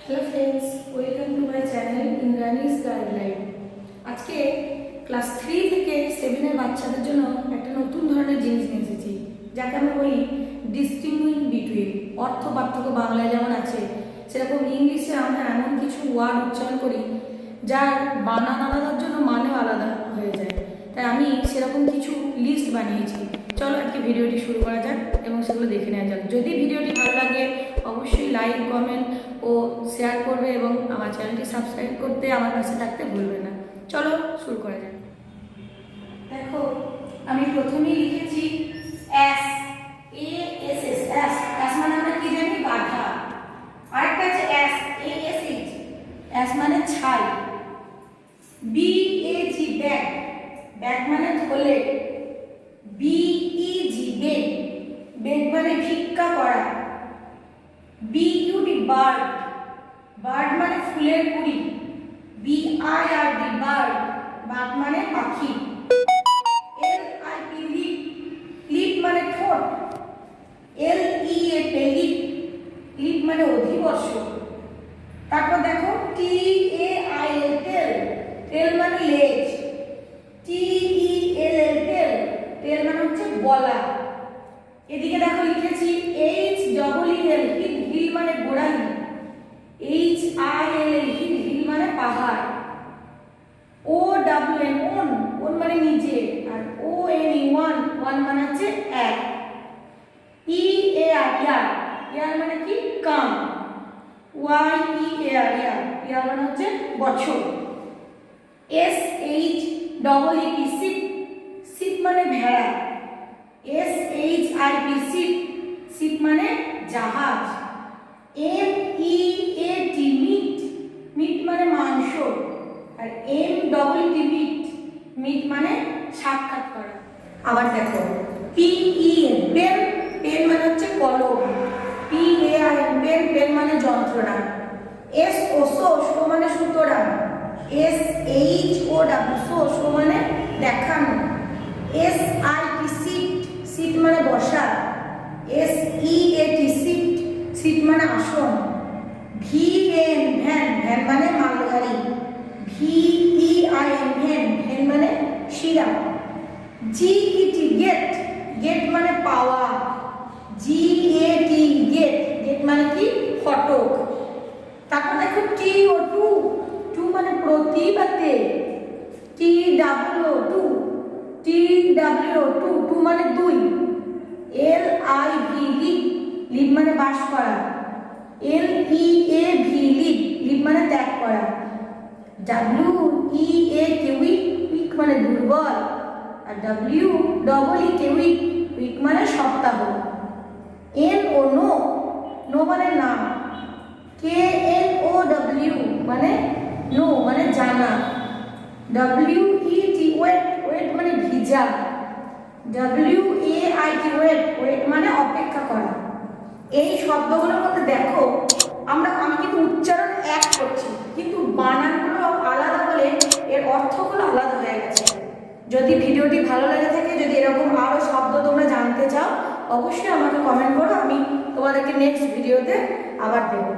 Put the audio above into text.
Hello friends, welcome to my channel Indrani's guideline. আজকে class 3 থেকে 7 এর বাচ্চাদের জন্য একটা নতুন ধরনের জিনিস নিয়ে এসেছি, যাকে আমরা বলি ডিস্টিংগুইং বিটুইন। অর্থ পার্থক্য বাংলায় যেমন আছে, সেরকম ইংলিশে আমরা এমন কিছু ওয়ার্ড উচ্চারণ করি যার বানান আলাদার জন্য মানেও আলাদা হয়ে যায়। তাই আমি সেরকম কিছু লিস্ট বানিয়েছি। চলো আজকে ভিডিওটি শুরু করা যাক এবং সেগুলো দেখে নেওয়া যাক। যদি ভিডিওটি ভালো লাগে অবশ্যই লাইক, কমেন্ট ও শেয়ার করবে এবং আমার চ্যানেলটি সাবস্ক্রাইব করতে আমার পাশে থাকতে ভুলবে না। চলো শুরু করা যাক। দেখো, আমি প্রথমেই লিখেছি S, A S S, S S মানে আমরা কি জানি? গাধা। আরেকটা আছে S, A S H, S মানে ছাই। B A G, bag, bag মানে থলে। বি ই জি, বেগ, বেগ মানে ভিক্ষা করা। B U D, bird, bird মানে ফুলের কুড়ি। B I R D, bird, bird মানে পাখি। L I P, lip, lip মানে ঠোঁট। L E A P, leap, lip মানে অধিবর্ষ। তারপর দেখো টি এ আই এল, টেল, টেল মানে লেজ। টি ই এল এল, টেল, টেল মানে হচ্ছে গলা। এদিকে দেখো লিখেছি H double E L, hill, hill মানে গোড়ালি। H I L L, hill, hill মানে পাহাড়। O W N, own, own মানে নিচে। আর O N E, one, one মানে হচ্ছে এক। ই এ আর, ইয়ার, ইয়ার মানে কি? কান। ওয়াই ই এ আর, ইয়ার, ইয়ার মানে হচ্ছে বছর। S H double E P, sheep, sheep মানে ভেড়া। S H I P, sheep, sheep মানে জাহাজ। M E A T, meet, meet মানে মাংস। আর M double T, meet, meet মানে সাক্ষাৎ করা। আবার দেখো P E N, pen, pen মানে হচ্ছে কলম। P A R N, pen, pen মানে যন্ত্রণা। এস ও, সো, সো মানে সুতরাং। S H O W, show, so মানে দেখানো। S I T, seat, seat মানে বসা। S E A T, seat, seat মানে আসন। ভি এন, ভ্যান, ভ্যান মানে মালগাড়ি। V E I N, van, van মানে শিরা। জি ই টি, গেট, গেট মানে পাওয়া। জি এ টি, গেট, গেট মানে কি? ফটক। তারপর দেখো টি ও, টু, টু মানে প্রতি বা তে। T W, two, T W, two, two মানে দুই। L I V, leave, leave মানে বাস করা। L E A V, leave, leave মানে ত্যাগ করা। W E A K, week, week মানে দুর্বল। আর W double E K, week, week মানে সপ্তাহ। এন ও, নো, নো মানে না। কে এন ও ডব্লিউ মানে নো মানে জানা। W E T, wet, wet মানে ভিজা। W A I T, wet, wet মানে অপেক্ষা করা। এই শব্দগুলোর মধ্যে দেখো আমি কিন্তু উচ্চারণ এক করছি, কিন্তু বানানগুলো আলাদা বলে এর অর্থগুলো আলাদা হয়ে গেছে। যদি ভিডিওটি ভালো লেগে থাকে, যদি এরকম আরও শব্দ তোমরা জানতে চাও, অবশ্যই আমাকে কমেন্ট করো, আমি তোমাদেরকে নেক্সট ভিডিওতে আবার দেবো।